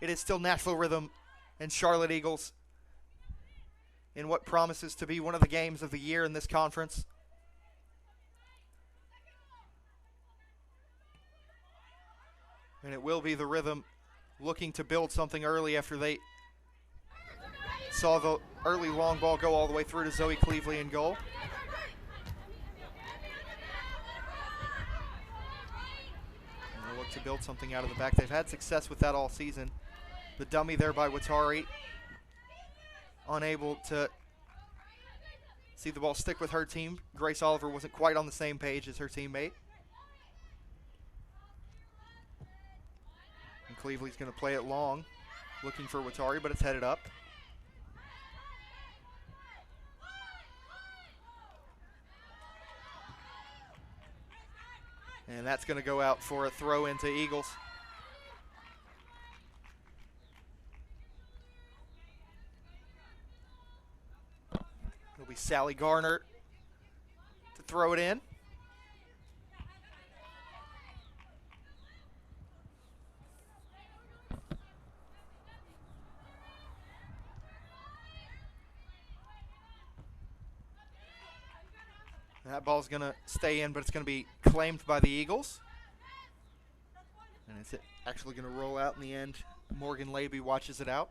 It is still Nashville Rhythm and Charlotte Eagles in what promises to be one of the games of the year in this conference. And it will be the Rhythm looking to build something early after they saw the early long ball go all the way through to Zoe Cleveley in goal. And they'll look to build something out of the back. They've had success with that all season. The dummy there by Watari, unable to see the ball stick with her team. Grace Oliver wasn't quite on the same page as her teammate. And Cleveley's going to play it long, looking for Watari, but it's headed up. And that's going to go out for a throw into Eagles. It'll be Sally Garner to throw it in. That ball's going to stay in, but it's going to be claimed by the Eagles. And it's actually going to roll out in the end. Morgan Laby watches it out.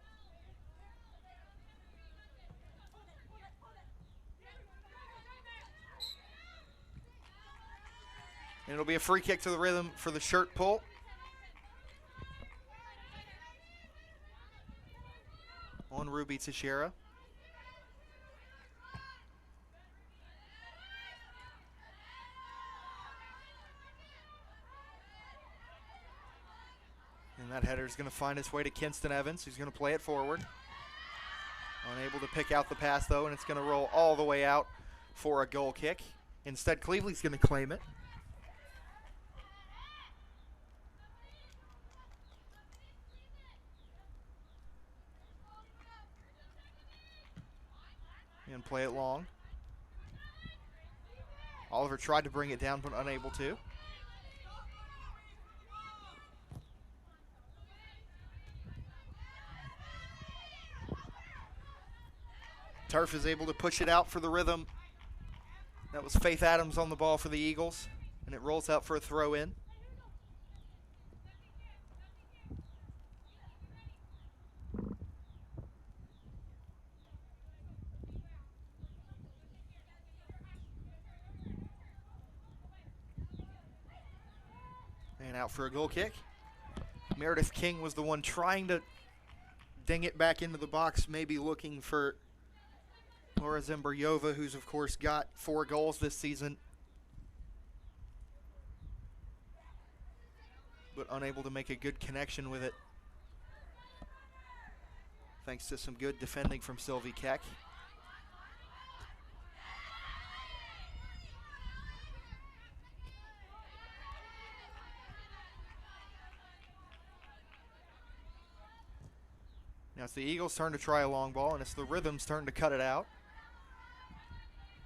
And it'll be a free kick to the Rhythm for the shirt pull. On Ruby Teixeira. And that header is going to find its way to Kinston Evans, who's going to play it forward. Unable to pick out the pass, though, and it's going to roll all the way out for a goal kick. Instead, Cleveley's going to claim it. And play it long. Oliver tried to bring it down, but unable to. Turf is able to push it out for the Rhythm. That was Faith Adams on the ball for the Eagles, and it rolls out for a throw in. And out for a goal kick. Meredith King was the one trying to ding it back into the box, maybe looking for Laura Zemberyova, who's of course got 4 goals this season, but unable to make a good connection with it, thanks to some good defending from Sylvie Keck. Now it's the Eagles' turn to try a long ball, and it's the Rhythm's turn to cut it out.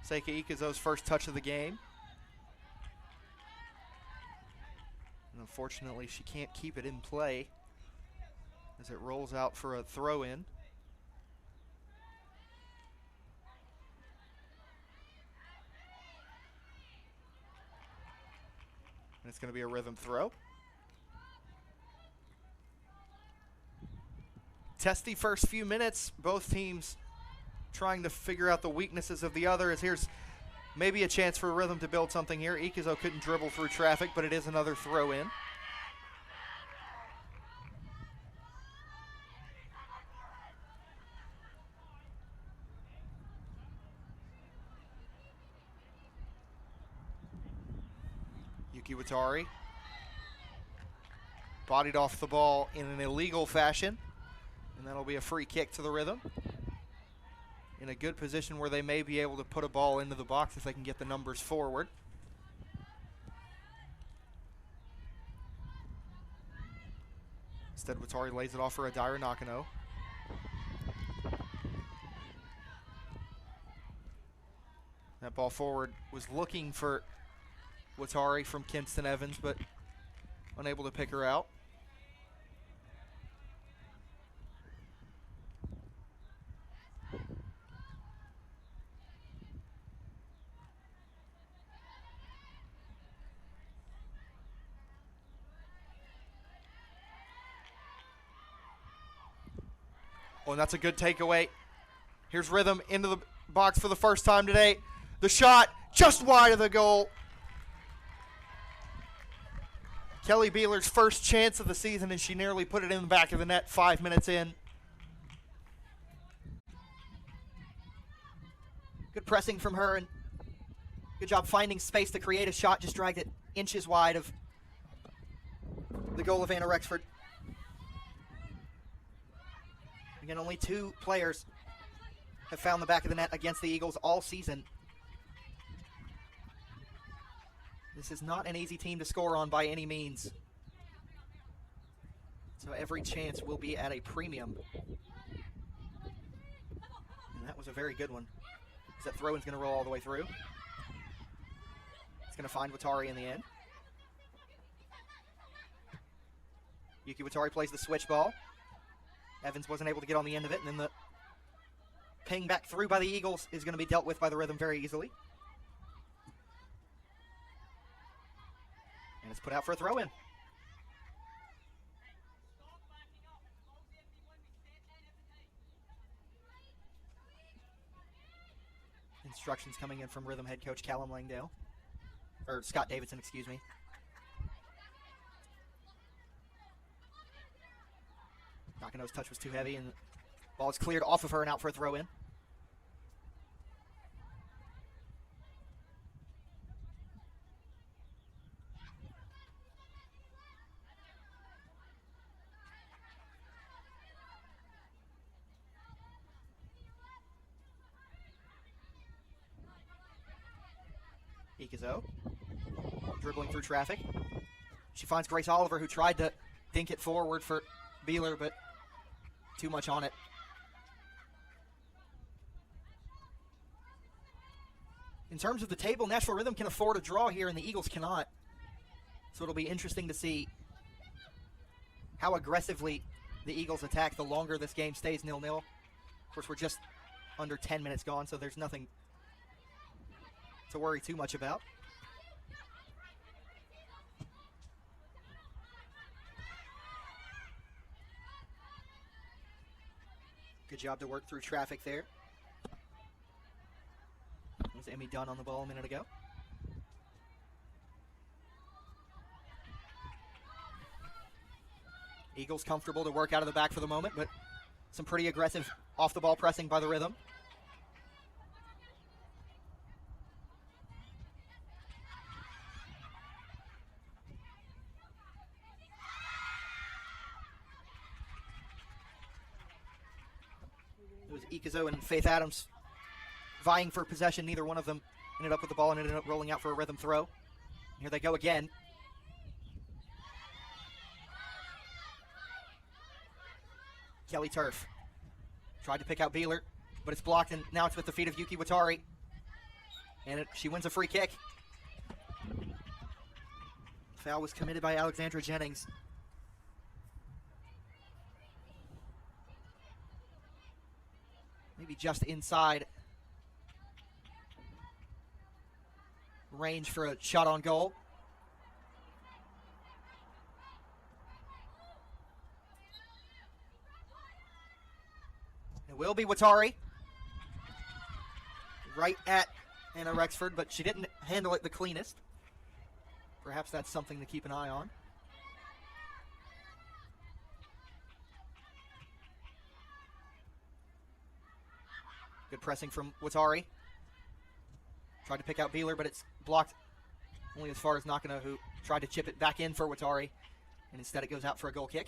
Seika Ikazo's first touch of the game. And unfortunately, she can't keep it in play as it rolls out for a throw-in. And it's going to be a Rhythm throw. Testy first few minutes, both teams trying to figure out the weaknesses of the other, as here's maybe a chance for Rhythm to build something here. Ikazo couldn't dribble through traffic, but it is another throw in. Yuki Watari bodied off the ball in an illegal fashion, and that'll be a free kick to the Rhythm. In a good position where they may be able to put a ball into the box if they can get the numbers forward. Instead, Watari lays it off for Adira Nakano. That ball forward was looking for Watari from Kinston Evans, but unable to pick her out. Oh, and that's a good takeaway. Here's Rhythm into the box for the first time today. The shot just wide of the goal. Kelly Beeler's first chance of the season, and she nearly put it in the back of the net 5 minutes in. Good pressing from her, and good job finding space to create a shot. Just dragged it inches wide of the goal of Anna Rexford. Again, only 2 players have found the back of the net against the Eagles all season. This is not an easy team to score on by any means. So every chance will be at a premium. And that was a very good one. That throw-in's going to roll all the way through. It's going to find Watari in the end. Yuki Watari plays the switch ball. Evans wasn't able to get on the end of it, and then the ping back through by the Eagles is going to be dealt with by the Rhythm very easily. And it's put out for a throw-in. Instructions coming in from Rhythm head coach Callum Langdale. Or Scott Davidson, excuse me. Nakano's touch was too heavy, and the ball is cleared off of her and out for a throw-in. Ikazo dribbling through traffic. She finds Grace Oliver, who tried to dink it forward for Beeler, but too much on it. In terms of the table, Nashville Rhythm can afford a draw here, and the Eagles cannot. So it'll be interesting to see how aggressively the Eagles attack the longer this game stays 0-0. Of course, we're just under 10 minutes gone, so there's nothing to worry too much about. Good job to work through traffic there. That was Emmy Dunn on the ball a minute ago. Eagles comfortable to work out of the back for the moment, but some pretty aggressive off-the-ball pressing by the Rhythm. It was Ikazo and Faith Adams vying for possession. Neither one of them ended up with the ball and ended up rolling out for a Rhythm throw. And here they go again. Kelly Turf tried to pick out Beeler, but it's blocked, and now it's with the feet of Yuki Watari. And she wins a free kick. Foul was committed by Alexandra Jennings. Maybe just inside range for a shot on goal. It will be Watari. Right at Anna Rexford, but she didn't handle it the cleanest. Perhaps that's something to keep an eye on. Good pressing from Watari. Tried to pick out Beeler, but it's blocked only as far as Nakano, who tried to chip it back in for Watari, and instead it goes out for a goal kick.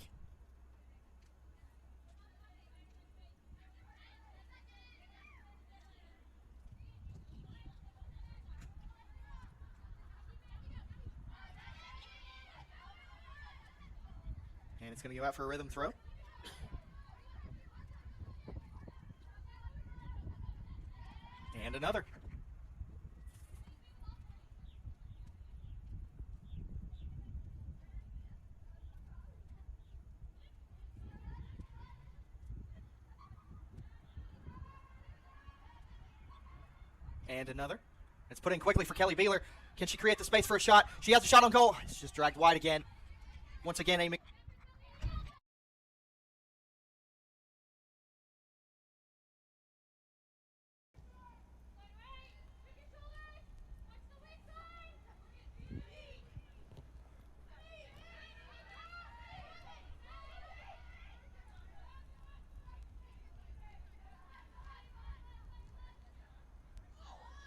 And it's going to go out for a Rhythm throw. And another. And another. It's put in quickly for Kelly Beeler. Can she create the space for a shot? She has a shot on goal. It's just dragged wide again. Once again, Amy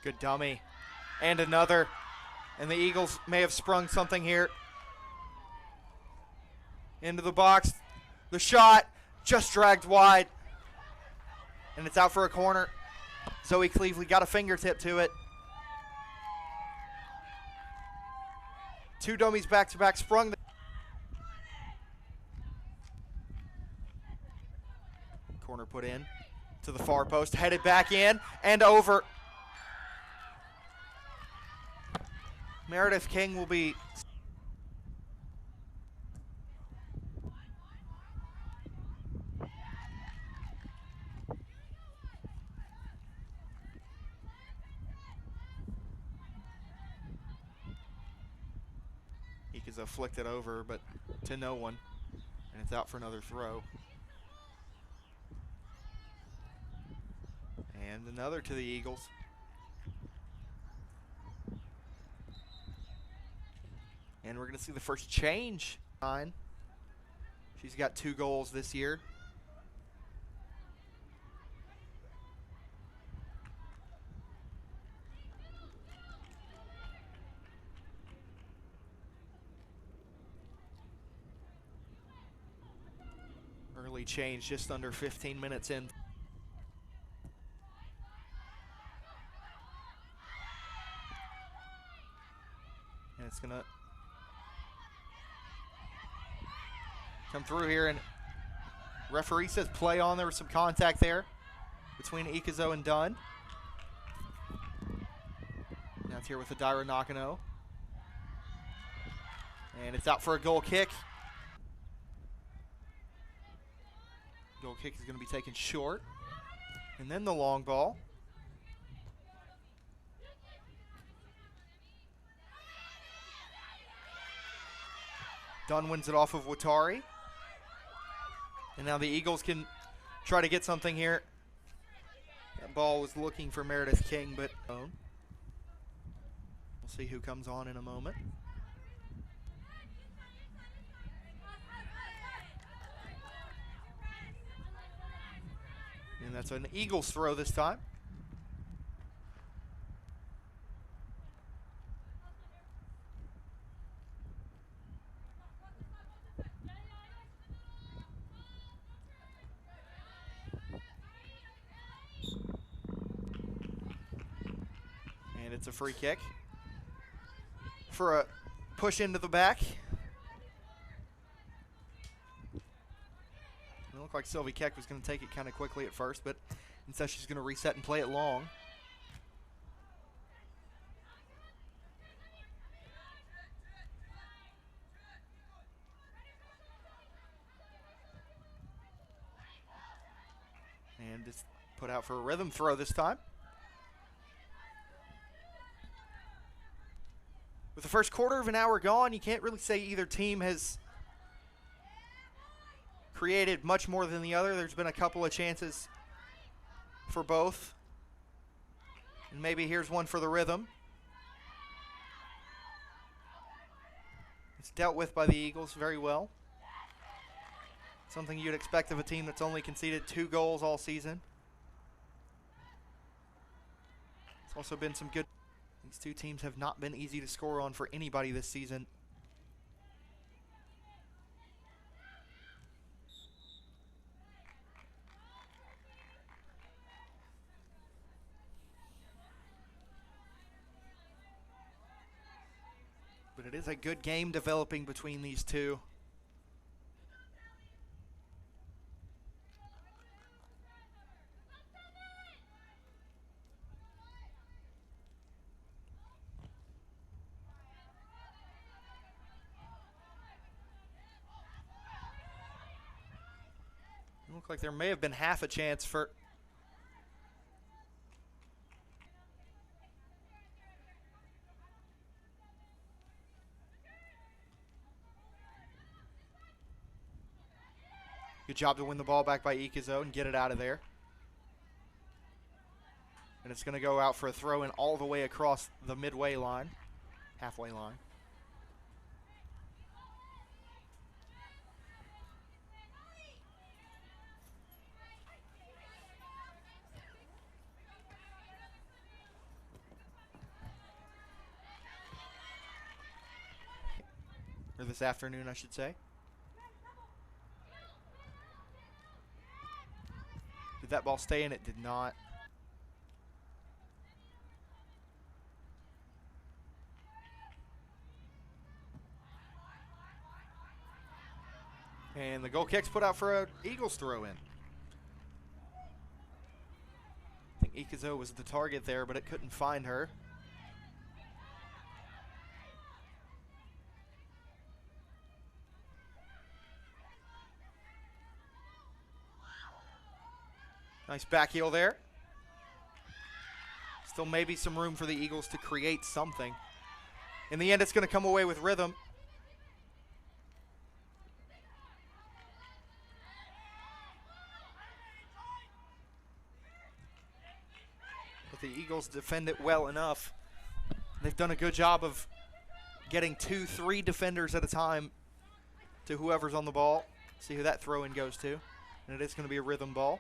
Good dummy. And another. And the Eagles may have sprung something here. Into the box. The shot just dragged wide. And it's out for a corner. Zoe Cleveland got a fingertip to it. Two dummies back-to-back sprung. Corner put in to the far post. Headed back in and over. Meredith King will be... Ikezo flicked it over, but to no one. And it's out for another throw. And another to the Eagles. And we're going to see the first change. She's got 2 goals this year. Early change just under 15 minutes in. And it's going to come through here, and referee says play on. There was some contact there between Ikezo and Dunn. Now it's here with Adira Nakano. And it's out for a goal kick. Goal kick is going to be taken short. And then the long ball. Dunn wins it off of Watari. And now the Eagles can try to get something here. That ball was looking for Meredith King, but we'll see who comes on in a moment. And that's an Eagles throw this time. And it's a free kick for a push into the back. It looked like Sylvie Keck was going to take it kind of quickly at first, but instead she's going to reset and play it long. And just put out for a rhythm throw this time. With the first quarter of an hour gone, you can't really say either team has created much more than the other. There's been a couple of chances for both. And maybe here's one for the rhythm. It's dealt with by the Eagles very well. Something you'd expect of a team that's only conceded 2 goals all season. It's also been some good... These two teams have not been easy to score on for anybody this season. But it is a good game developing between these two. It looked like there may have been half a chance for... Good job to win the ball back by Ikezo and get it out of there. And it's going to go out for a throw in all the way across the midway line, halfway line. or this afternoon, I should say. Did that ball stay in? It did not. And the goal kick's put out for an Eagles throw in. I think Ikazo was the target there, but it couldn't find her. Nice back heel there. Still maybe some room for the Eagles to create something. In the end, it's going to come away with rhythm. But the Eagles defend it well enough. They've done a good job of getting 2-3 defenders at a time to whoever's on the ball. See who that throw-in goes to. And it is going to be a rhythm ball.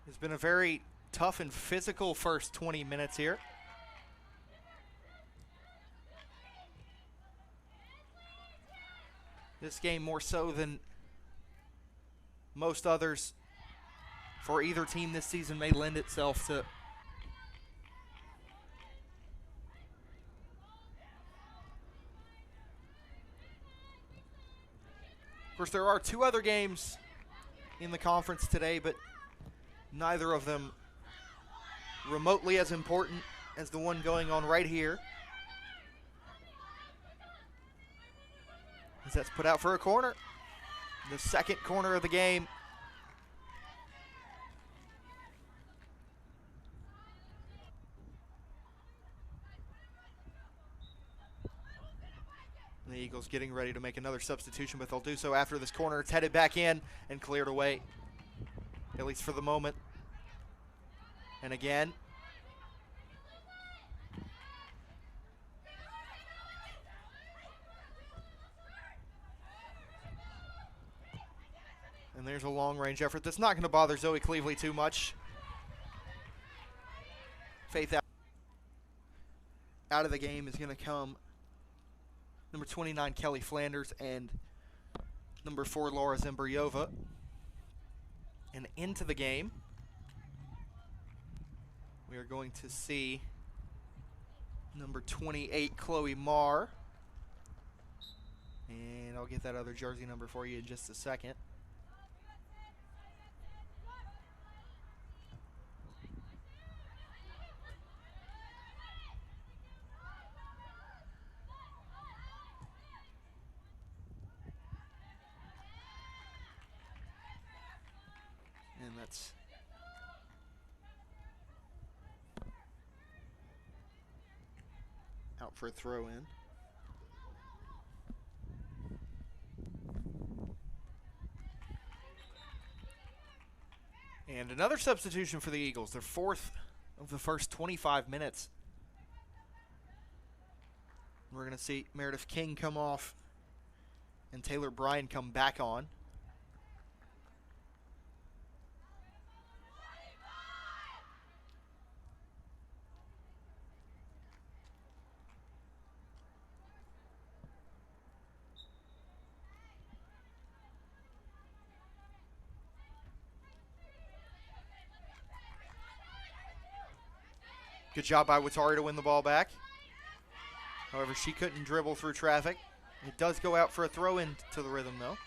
It's been a very tough and physical first 20 minutes here. This game more so than most others for either team this season may lend itself to Of course, there are 2 other games in the conference today, but neither of them remotely as important as the one going on right here. As that's put out for a corner. The second corner of the game. And the Eagles getting ready to make another substitution, but they'll do so after this corner. It's headed back in and cleared away, at least for the moment. And again. And there's a long-range effort that's not going to bother Zoe Cleveley too much. Faith out of the game is going to come number 29, Kelly Flanders, and number 4, Laura Zembriova. And into the game, we are going to see number 28, Chloe Marr. And I'll get that other jersey number for you in just a second. And that's out for a throw-in. And another substitution for the Eagles, their 4th of the first 25 minutes. We're going to see Meredith King come off and Taylor Bryan come back on. Good job by Watari to win the ball back. However, she couldn't dribble through traffic. It does go out for a throw-in to the rhythm, though.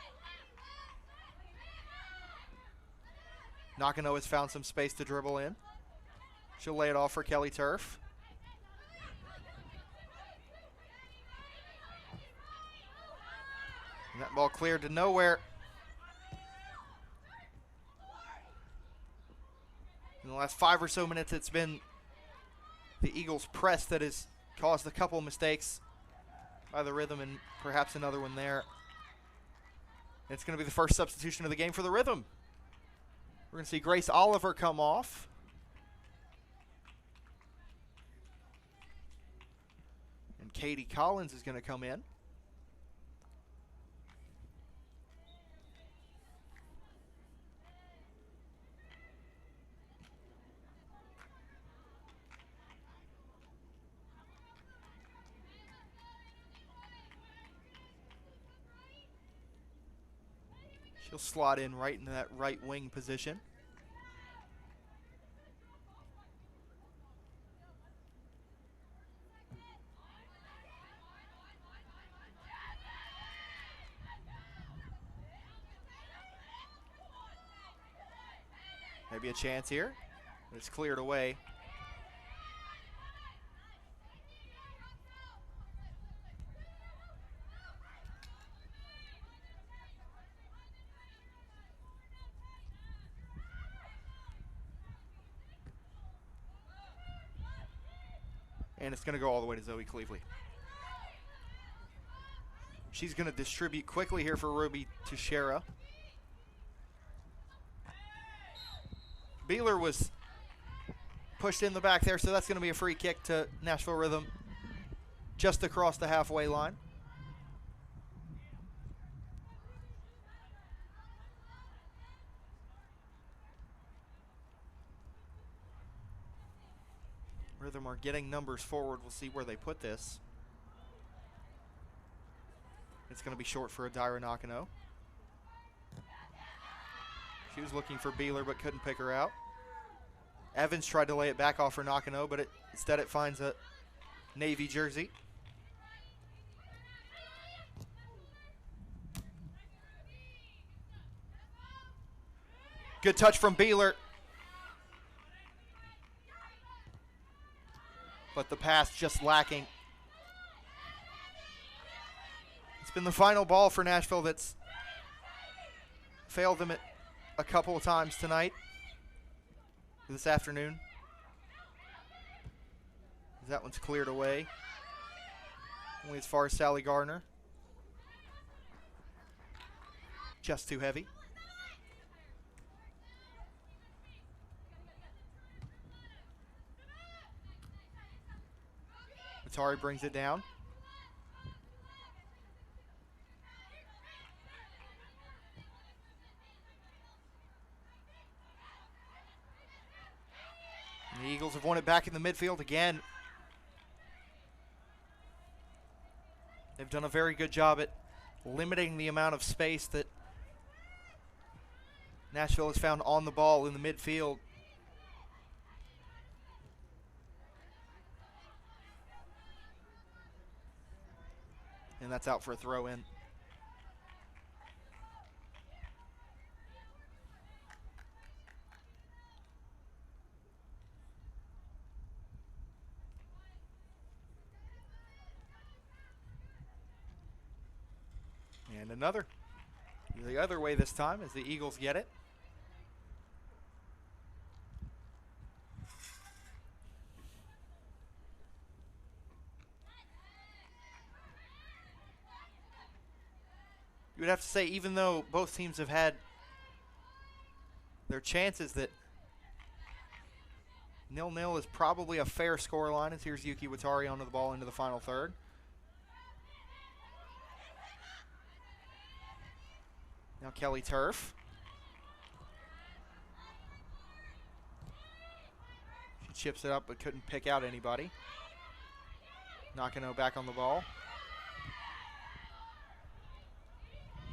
Nakano has found some space to dribble in. She'll lay it off for Kelly Turf. And that ball cleared to nowhere. In the last 5 or so minutes, it's been the Eagles' press that has caused a couple mistakes by the Rhythm and perhaps another one there. It's going to be the first substitution of the game for the Rhythm. We're going to see Grace Oliver come off. Katie Collins is going to come in. She'll slot in right into that right wing position. Maybe a chance here. It's cleared away. And it's going to go all the way to Zoe Cleveley. She's going to distribute quickly here for Ruby Teixeira. Beeler was pushed in the back there, so that's going to be a free kick to Nashville Rhythm just across the halfway line. Rhythm are getting numbers forward. We'll see where they put this. It's going to be short for Adira Nakano. She was looking for Beeler but couldn't pick her out. Evans tried to lay it back off for Nakano, but instead it finds a Navy jersey. Good touch from Beeler. But the pass just lacking. It's been the final ball for Nashville that's failed them at a couple of times tonight, this afternoon. That one's cleared away. Only as far as Sally Gardner. Just too heavy. Atari brings it down. And the Eagles have won it back in the midfield again. They've done a very good job at limiting the amount of space that Nashville has found on the ball in the midfield. And that's out for a throw in. And another. The other way this time as the Eagles get it. You would have to say, even though both teams have had their chances, that 0-0 is probably a fair score line. As here's Yuki Watari onto the ball into the final third. Now Kelly Turf. She chips it up but couldn't pick out anybody. Nakano back on the ball.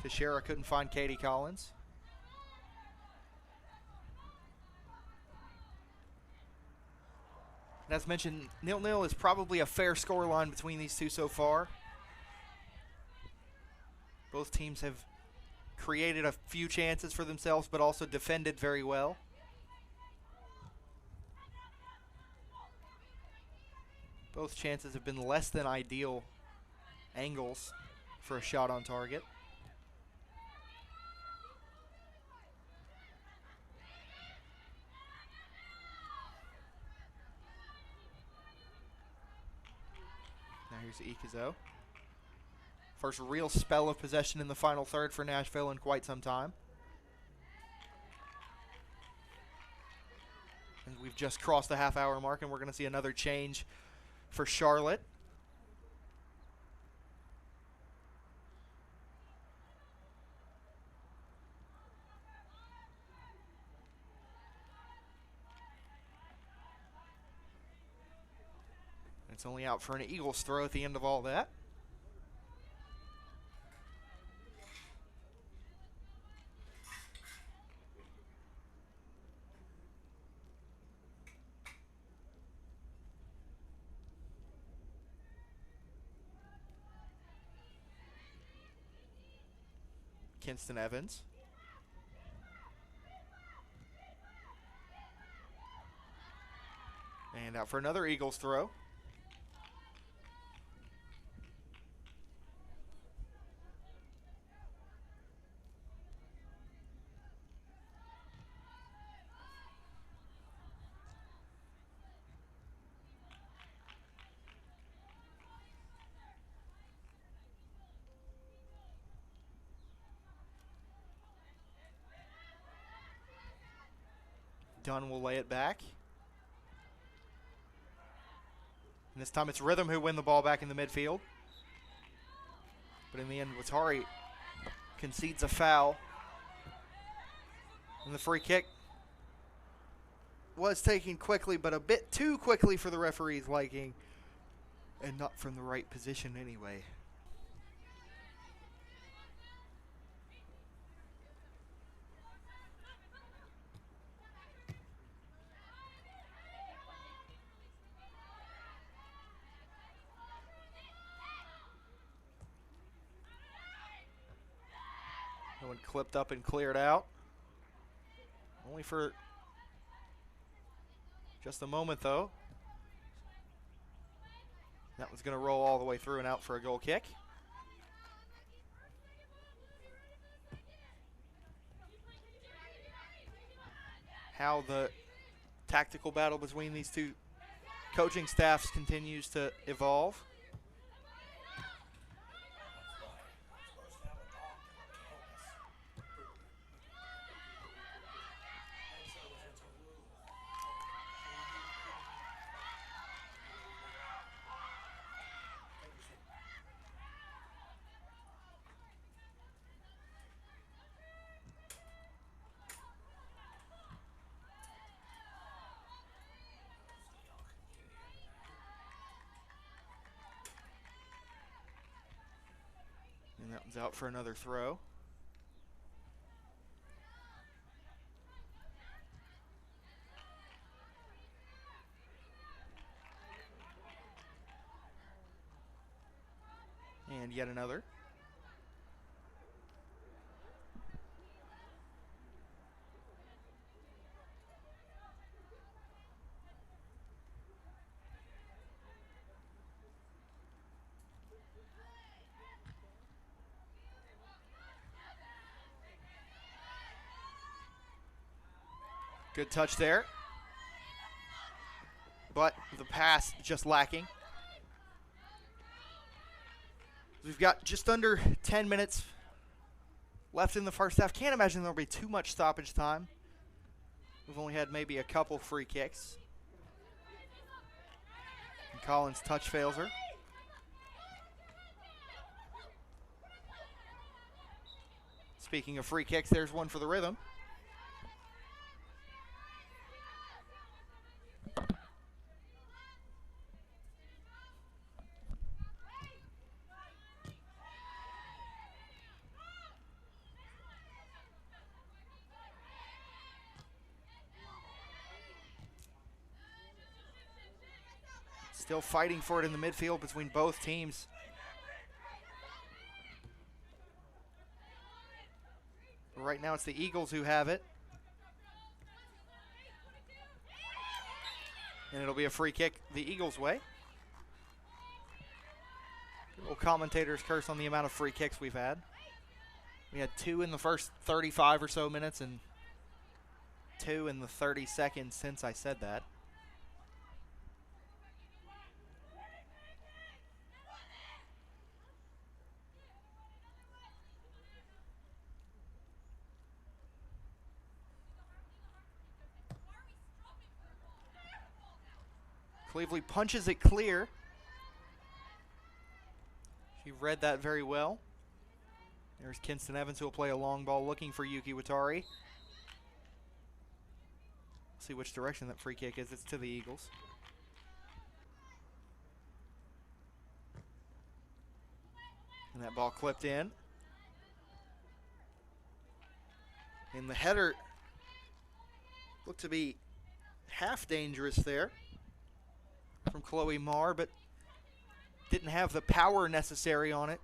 Teixeira couldn't find Katie Collins. And as mentioned, 0-0 is probably a fair score line between these two so far. Both teams have created a few chances for themselves, but also defended very well. Both chances have been less than ideal angles for a shot on target. Now here's Ikezo. First real spell of possession in the final third for Nashville in quite some time. And we've just crossed the half-hour mark, and we're going to see another change for Charlotte. only out for an Eagles throw at the end of all that. Kinston Evans. And out for another Eagles throw. Dunn will lay it back. And this time it's Rhythm who win the ball back in the midfield. But in the end, Watari concedes a foul. And the free kick was taken quickly, but a bit too quickly for the referee's liking. And not from the right position anyway. That one clipped up and cleared out. Only for just a moment, though. That was going to roll all the way through and out for a goal kick. How the tactical battle between these two coaching staffs continues to evolve. And that one's out for another throw. And yet another. Good touch there. But the pass just lacking. We've got just under 10 minutes left in the first half. Can't imagine there'll be too much stoppage time. We've only had maybe a couple free kicks. And Collins' touch fails her. Speaking of free kicks, there's one for the Rhythm. Still fighting for it in the midfield between both teams. But right now it's the Eagles who have it. And it'll be a free kick the Eagles' way. Good little commentator's curse on the amount of free kicks we've had. We had 2 in the first 35 or so minutes and 2 in the 30 seconds since I said that. Cleveley punches it clear. She read that very well. There's Kinston Evans who will play a long ball looking for Yuki Watari. See which direction that free kick is. It's to the Eagles. And that ball clipped in. And the header looked to be half dangerous there from Chloe Marr, but didn't have the power necessary on it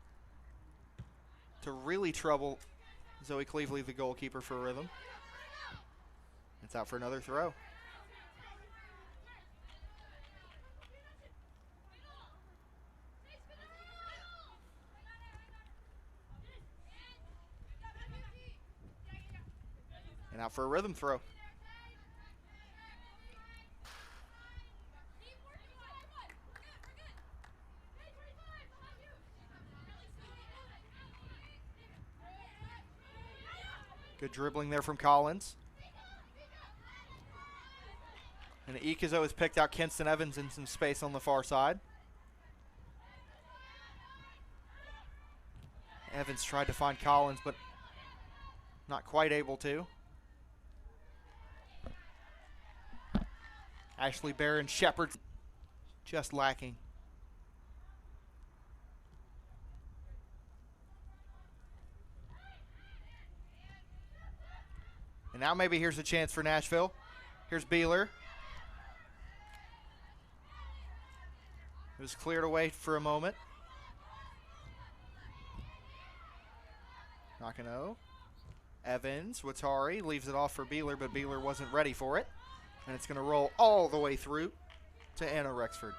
to really trouble Zoe Cleveley, the goalkeeper for Rhythm. It's out for another throw. And out for a Rhythm throw. Good dribbling there from Collins. And Ikezo has picked out Kinston Evans in some space on the far side. Evans tried to find Collins, but not quite able to. Ashley Barron Shepard just lacking. And now maybe here's a chance for Nashville. Here's Beeler. It was cleared away for a moment. Nakano. Evans, Watari leaves it off for Beeler, but Beeler wasn't ready for it. And it's going to roll all the way through to Anna Rexford.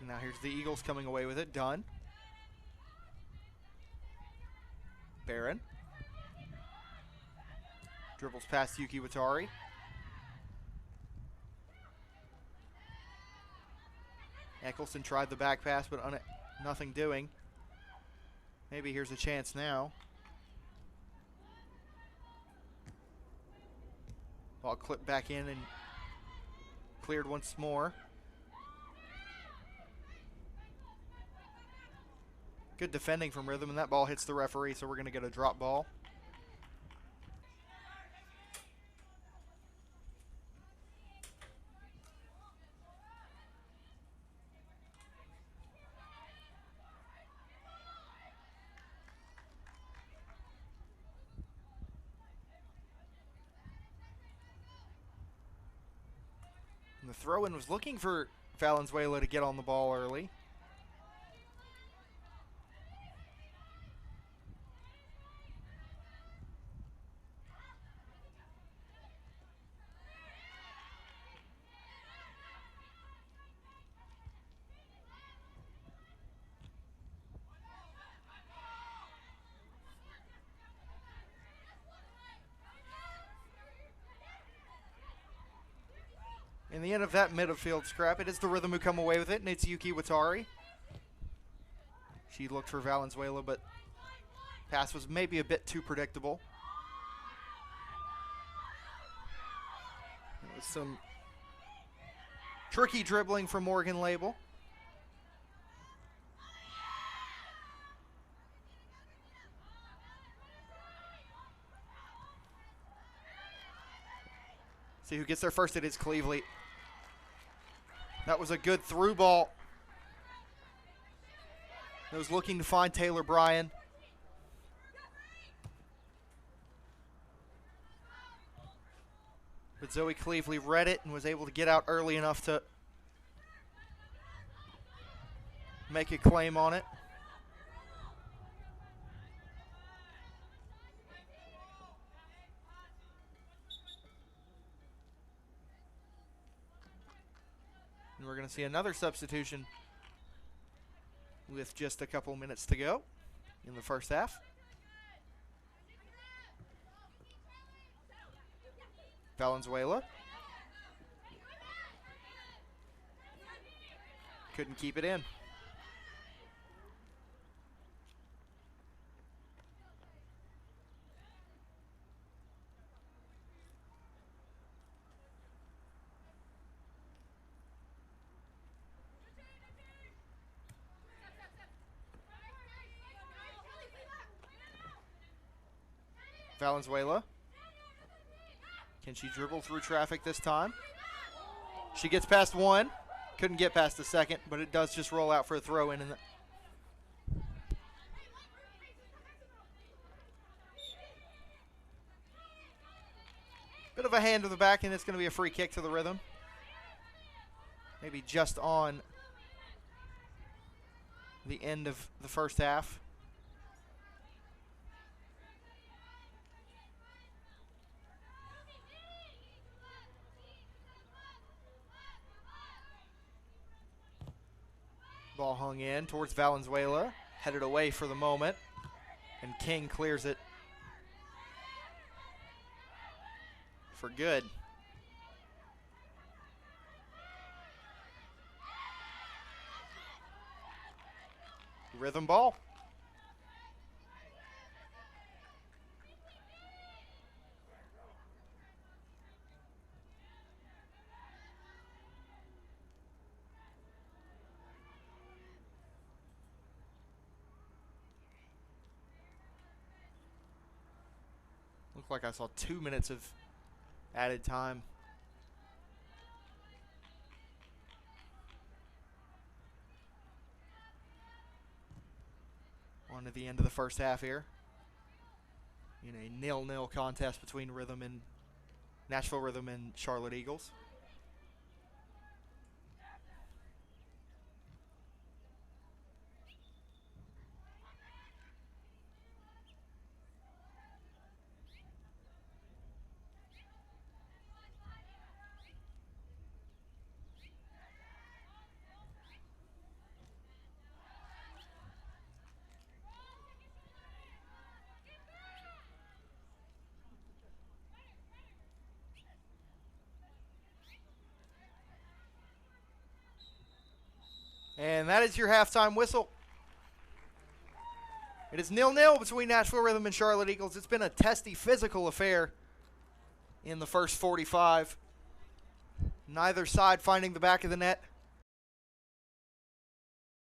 And now here's the Eagles coming away with it. Dunn. Barron. Dribbles past Yuki Watari. Eccleston tried the back pass, but nothing doing. Maybe here's a chance now. Ball clipped back in and cleared once more. Good defending from Rhythm, and that ball hits the referee, so we're going to get a drop ball. And the throw-in was looking for Valenzuela to get on the ball early. In the end of that midfield scrap, it is the Rhythm who come away with it, and it's Yuki Watari. She looked for Valenzuela, but pass was maybe a bit too predictable. There was some tricky dribbling from Morgan Label. See who gets there first. It is Cleveley. That was a good through ball. It was looking to find Taylor Bryan. But Zoe Cleveley read it and was able to get out early enough to make a claim on it. And we're going to see another substitution with just a couple minutes to go in the first half. Valenzuela. Couldn't keep it in. Valenzuela. Can she dribble through traffic this time? She gets past one. Couldn't get past the second, but it does just roll out for a throw-in. Bit of a hand to the back, and it's going to be a free kick to the Rhythm. Maybe just on the end of the first half. Ball hung in towards Valenzuela, headed away for the moment, and King clears it for good. Rhythm ball. Looked like I saw 2 minutes of added time. On to the end of the first half here. In a 0-0 contest between Nashville Rhythm and Charlotte Eagles. And that is your halftime whistle. It is 0-0 between Nashville Rhythm and Charlotte Eagles. It's been a testy physical affair in the first 45. Neither side finding the back of the net.